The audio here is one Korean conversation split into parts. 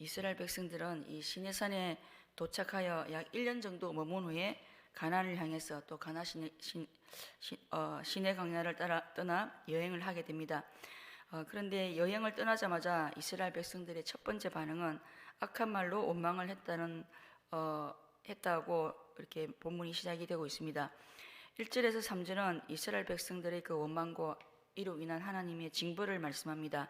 이스라엘 백성들은 이 시내산에 도착하여 약 1년 정도 머문 후에 가나안을 향해서 또 가나 시내 강야를 떠나 여행을 하게 됩니다. 그런데 여행을 떠나자마자 이스라엘 백성들의 첫 번째 반응은 악한 말로 원망을 했다고 이렇게 본문이 시작이 되고 있습니다. 1절에서 3절은 이스라엘 백성들의 그 원망과 이로 인한 하나님의 징벌을 말씀합니다.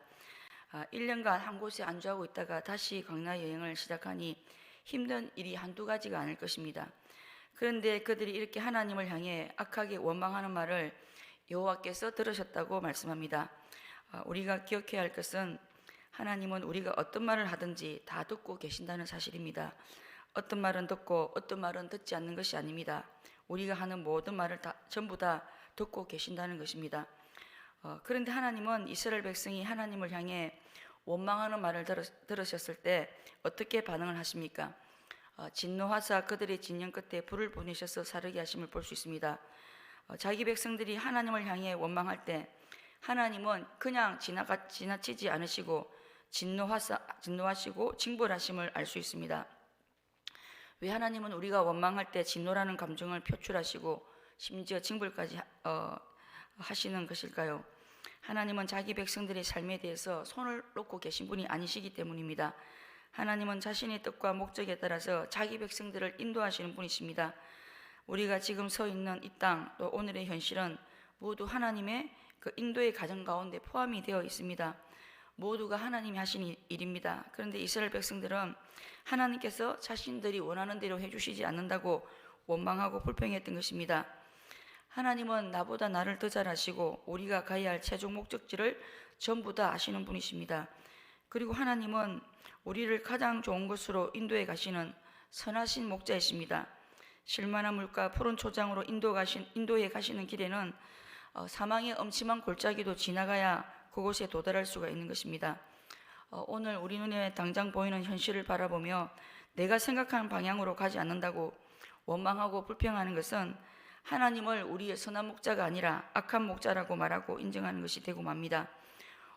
1년간 한 곳에 안주하고 있다가 다시 광야 여행을 시작하니 힘든 일이 한두 가지가 아닐 것입니다. 그런데 그들이 이렇게 하나님을 향해 악하게 원망하는 말을 여호와께서 들으셨다고 말씀합니다. 우리가 기억해야 할 것은 하나님은 우리가 어떤 말을 하든지 다 듣고 계신다는 사실입니다. 어떤 말은 듣고 어떤 말은 듣지 않는 것이 아닙니다. 우리가 하는 모든 말을 전부 다 듣고 계신다는 것입니다. 그런데 하나님은 이스라엘 백성이 하나님을 향해 원망하는 말을 들으셨을 때 어떻게 반응을 하십니까? 진노하사 그들의 진영 끝에 불을 보내셔서 사르게 하심을 볼 수 있습니다. 자기 백성들이 하나님을 향해 원망할 때 하나님은 그냥 지나치지 않으시고 진노하시고 징벌하심을 알 수 있습니다. 왜 하나님은 우리가 원망할 때 진노라는 감정을 표출하시고 심지어 징벌까지 하시는 것일까요? 하나님은 자기 백성들의 삶에 대해서 손을 놓고 계신 분이 아니시기 때문입니다. 하나님은 자신의 뜻과 목적에 따라서 자기 백성들을 인도하시는 분이십니다. 우리가 지금 서 있는 이 땅, 또 오늘의 현실은 모두 하나님의 그 인도의 과정 가운데 포함이 되어 있습니다. 모두가 하나님이 하신 일입니다. 그런데 이스라엘 백성들은 하나님께서 자신들이 원하는 대로 해주시지 않는다고 원망하고 불평했던 것입니다. 하나님은 나보다 나를 더 잘 아시고 우리가 가야 할 최종 목적지를 전부 다 아시는 분이십니다. 그리고 하나님은 우리를 가장 좋은 곳으로 인도해 가시는 선하신 목자이십니다. 실만한 물과 푸른 초장으로 인도해 가시는 길에는 사망의 엄침한 골짜기도 지나가야 그곳에 도달할 수가 있는 것입니다. 오늘 우리 눈에 당장 보이는 현실을 바라보며 내가 생각하는 방향으로 가지 않는다고 원망하고 불평하는 것은 하나님을 우리의 선한 목자가 아니라 악한 목자라고 말하고 인정하는 것이 되고 맙니다.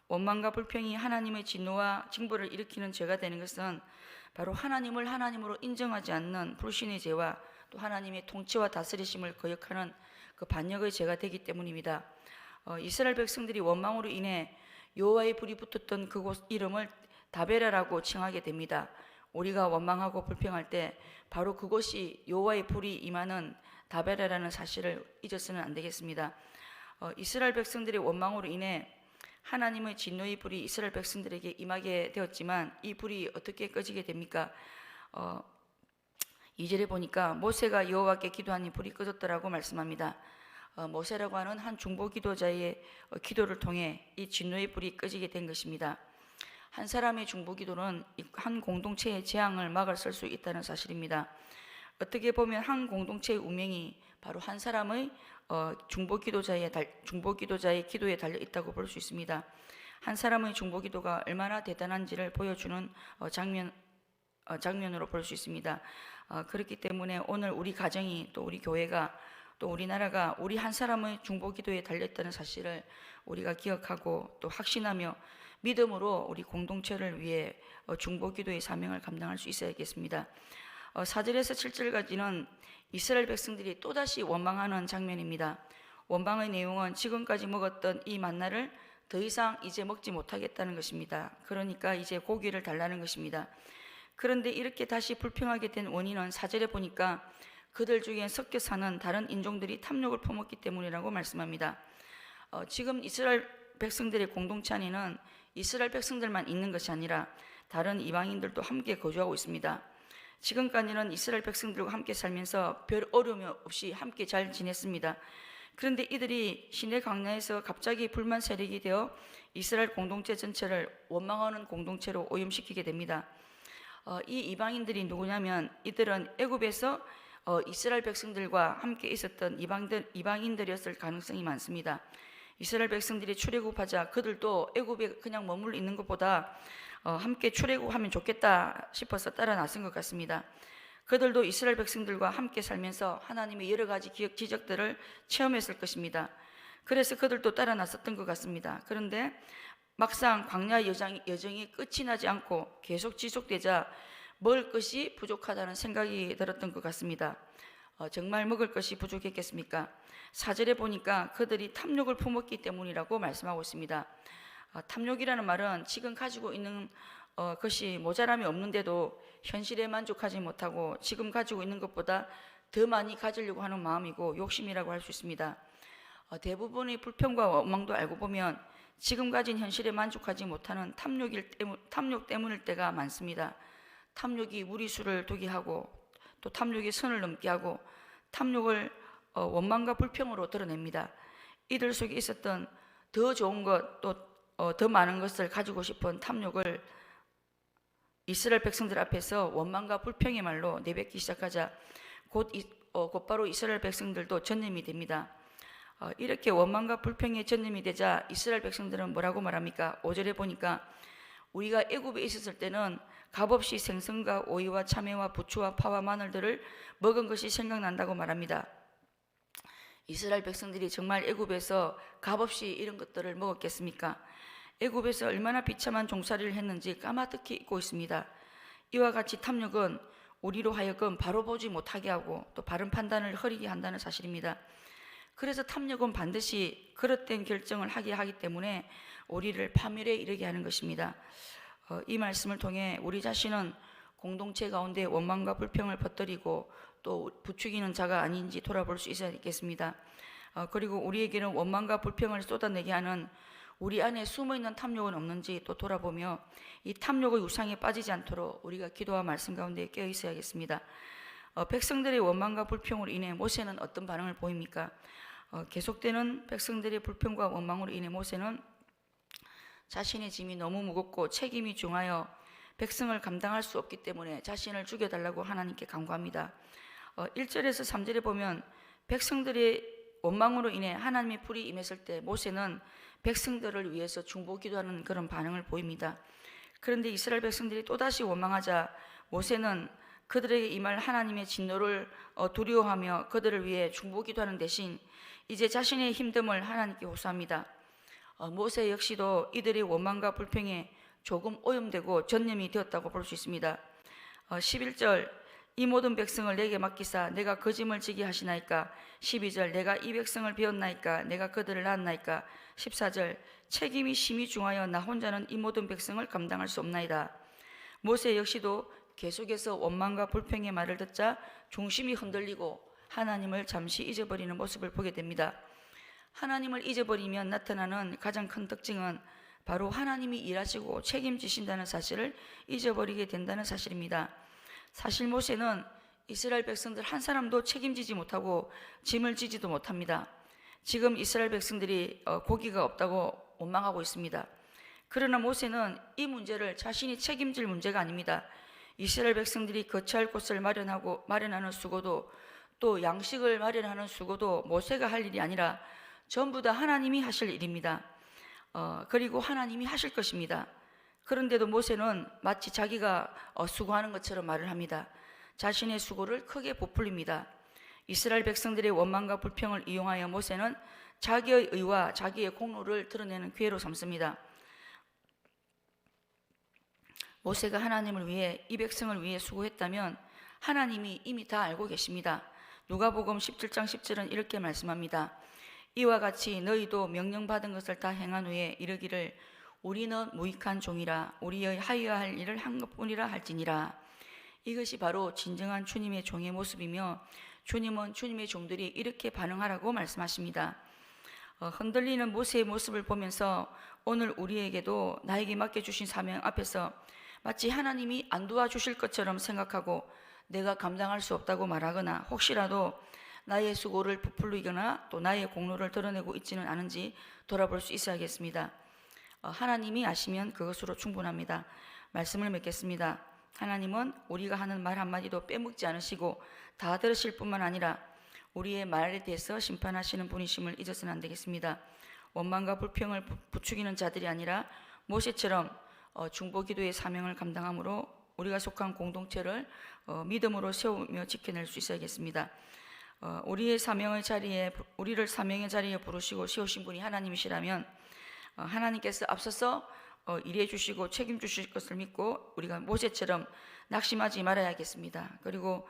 원망과 불평이 하나님의 진노와 징벌을 일으키는 죄가 되는 것은 바로 하나님을 하나님으로 인정하지 않는 불신의 죄와 또 하나님의 통치와 다스리심을 거역하는 그 반역의 죄가 되기 때문입니다. 이스라엘 백성들이 원망으로 인해 여호와의 불이 붙었던 그곳 이름을 다베라라고 칭하게 됩니다. 우리가 원망하고 불평할 때 바로 그곳이 여호와의 불이 임하는 다베라라는 사실을 잊어서는 안 되겠습니다. 이스라엘 백성들의 원망으로 인해 하나님의 진노의 불이 이스라엘 백성들에게 임하게 되었지만 이 불이 어떻게 꺼지게 됩니까? 2절에 보니까 모세가 여호와께 기도하니 불이 꺼졌더라고 말씀합니다. 모세라고 하는 한 중보 기도자의 기도를 통해 이 진노의 불이 꺼지게 된 것입니다. 한 사람의 중보 기도는 한 공동체의 재앙을 막을 수 있다는 사실입니다. 어떻게 보면 한 공동체의 운명이 바로 한 사람의 중보 기도자의 기도에 달려 있다고 볼 수 있습니다. 한 사람의 중보 기도가 얼마나 대단한지를 보여주는 장면으로 볼 수 있습니다. 그렇기 때문에 오늘 우리 가정이 또 우리 교회가 또 우리나라가 우리 한 사람의 중보 기도에 달렸다는 사실을 우리가 기억하고 또 확신하며 믿음으로 우리 공동체를 위해 중보 기도의 사명을 감당할 수 있어야겠습니다. 4절에서 7절까지는 이스라엘 백성들이 또다시 원망하는 장면입니다. 원망의 내용은 지금까지 먹었던 이 만나를 더 이상 이제 먹지 못하겠다는 것입니다. 그러니까 이제 고기를 달라는 것입니다. 그런데 이렇게 다시 불평하게 된 원인은 4절에 보니까 그들 중에 섞여 사는 다른 인종들이 탐욕을 품었기 때문이라고 말씀합니다. 지금 이스라엘 백성들의 공동체 안에는 이스라엘 백성들만 있는 것이 아니라 다른 이방인들도 함께 거주하고 있습니다. 지금까지는 이스라엘 백성들과 함께 살면서 별 어려움 없이 함께 잘 지냈습니다. 그런데 이들이 시내 광야에서 갑자기 불만 세력이 되어 이스라엘 공동체 전체를 원망하는 공동체로 오염시키게 됩니다. 이 이방인들이 누구냐면 이들은 애굽에서 이스라엘 백성들과 함께 있었던 이방인들이었을 가능성이 많습니다. 이스라엘 백성들이 출애굽하자 그들도 애굽에 그냥 머물러 있는 것보다 함께 출애굽하면 좋겠다 싶어서 따라 나선 것 같습니다. 그들도 이스라엘 백성들과 함께 살면서 하나님의 여러 가지 기적들을 체험했을 것입니다. 그래서 그들도 따라 나섰던 것 같습니다. 그런데 막상 광야 여정이 끝이 나지 않고 계속 지속되자 먹을 것이 부족하다는 생각이 들었던 것 같습니다. 정말 먹을 것이 부족했겠습니까? 4절에 보니까 그들이 탐욕을 품었기 때문이라고 말씀하고 있습니다. 탐욕이라는 말은 지금 가지고 있는 것이 모자람이 없는데도 현실에 만족하지 못하고 지금 가지고 있는 것보다 더 많이 가지려고 하는 마음이고 욕심이라고 할 수 있습니다. 대부분의 불평과 원망도 알고 보면 지금 가진 현실에 만족하지 못하는 탐욕 때문일 때가 많습니다. 탐욕이 무리수를 두게 하고 또 탐욕이 선을 넘게 하고 탐욕을 원망과 불평으로 드러냅니다. 이들 속에 있었던 더 좋은 것 또 더 많은 것을 가지고 싶은 탐욕을 이스라엘 백성들 앞에서 원망과 불평의 말로 내뱉기 시작하자 곧바로 이스라엘 백성들도 전념이 됩니다. 이렇게 원망과 불평의 전념이 되자 이스라엘 백성들은 뭐라고 말합니까? 5절에 보니까 우리가 애굽에 있었을 때는 값없이 생선과 오이와 참외와 부추와 파와 마늘들을 먹은 것이 생각난다고 말합니다. 이스라엘 백성들이 정말 애굽에서 값없이 이런 것들을 먹었겠습니까? 애굽에서 얼마나 비참한 종살이를 했는지 까마득히 잊고 있습니다. 이와 같이 탐욕은 우리로 하여금 바로 보지 못하게 하고 또 바른 판단을 흐리게 한다는 사실입니다. 그래서 탐욕은 반드시 그릇된 결정을 하게 하기 때문에 우리를 파멸에 이르게 하는 것입니다. 이 말씀을 통해 우리 자신은 공동체 가운데 원망과 불평을 퍼뜨리고 또 부추기는 자가 아닌지 돌아볼 수 있겠습니다. 그리고 우리에게는 원망과 불평을 쏟아내게 하는 우리 안에 숨어있는 탐욕은 없는지 또 돌아보며 이 탐욕의 유상에 빠지지 않도록 우리가 기도와 말씀 가운데 깨어 있어야겠습니다. 백성들의 원망과 불평으로 인해 모세는 어떤 반응을 보입니까? 계속되는 백성들의 불평과 원망으로 인해 모세는 자신의 짐이 너무 무겁고 책임이 중하여 백성을 감당할 수 없기 때문에 자신을 죽여달라고 하나님께 간구합니다. 1절에서 3절에 보면 백성들의 원망으로 인해 하나님의 불이 임했을 때 모세는 백성들을 위해서 중보기도하는 그런 반응을 보입니다. 그런데 이스라엘 백성들이 또다시 원망하자 모세는 그들에게 임할 하나님의 진노를 두려워하며 그들을 위해 중보기도하는 대신 이제 자신의 힘듦을 하나님께 호소합니다. 모세 역시도 이들의 원망과 불평에 조금 오염되고 전념이 되었다고 볼 수 있습니다. 11절 이 모든 백성을 내게 맡기사 내가 그 짐을 지게 하시나이까. 12절 내가 이 백성을 배웠나이까 내가 그들을 낳았나이까. 14절 책임이 심히 중하여 나 혼자는 이 모든 백성을 감당할 수 없나이다. 모세 역시도 계속해서 원망과 불평의 말을 듣자 중심이 흔들리고 하나님을 잠시 잊어버리는 모습을 보게 됩니다. 하나님을 잊어버리면 나타나는 가장 큰 특징은 바로 하나님이 일하시고 책임지신다는 사실을 잊어버리게 된다는 사실입니다. 사실 모세는 이스라엘 백성들 한 사람도 책임지지 못하고 짐을 지지도 못합니다. 지금 이스라엘 백성들이 고기가 없다고 원망하고 있습니다. 그러나 모세는 이 문제를 자신이 책임질 문제가 아닙니다. 이스라엘 백성들이 거처할 곳을 마련하는 수고도 또 양식을 마련하는 수고도 모세가 할 일이 아니라 전부 다 하나님이 하실 일입니다. 그리고 하나님이 하실 것입니다. 그런데도 모세는 마치 자기가 수고하는 것처럼 말을 합니다. 자신의 수고를 크게 부풀립니다. 이스라엘 백성들의 원망과 불평을 이용하여 모세는 자기의 의와 자기의 공로를 드러내는 기회로 삼습니다. 모세가 하나님을 위해 이 백성을 위해 수고했다면 하나님이 이미 다 알고 계십니다. 누가복음 17장 10절은 이렇게 말씀합니다. 이와 같이 너희도 명령받은 것을 다 행한 후에 이르기를 우리는 무익한 종이라 우리의 하여야 할 일을 한 것뿐이라 할지니라. 이것이 바로 진정한 주님의 종의 모습이며 주님은 주님의 종들이 이렇게 반응하라고 말씀하십니다. 흔들리는 모세의 모습을 보면서 오늘 우리에게도 나에게 맡겨주신 사명 앞에서 마치 하나님이 안 도와주실 것처럼 생각하고 내가 감당할 수 없다고 말하거나 혹시라도 나의 수고를 부풀리거나 또 나의 공로를 드러내고 있지는 않은지 돌아볼 수 있어야겠습니다. 하나님이 아시면 그것으로 충분합니다. 말씀을 맺겠습니다. 하나님은 우리가 하는 말 한마디도 빼먹지 않으시고 다 들으실 뿐만 아니라 우리의 말에 대해서 심판하시는 분이심을 잊어서는 안 되겠습니다. 원망과 불평을 부추기는 자들이 아니라 모세처럼 중보기도의 사명을 감당함으로 우리가 속한 공동체를 믿음으로 세우며 지켜낼 수 있어야겠습니다. 우리를 사명의 자리에 부르시고 세우신 분이 하나님이시라면 하나님께서 앞서서 일해 주시고 책임 주실 것을 믿고 우리가 모세처럼 낙심하지 말아야겠습니다. 그리고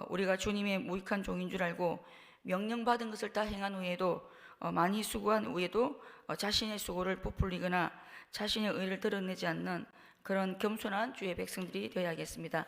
우리가 주님의 무익한 종인 줄 알고 명령받은 것을 다 행한 후에도 많이 수고한 후에도 자신의 수고를 부풀리거나 자신의 의를 드러내지 않는 그런 겸손한 주의 백성들이 되어야겠습니다.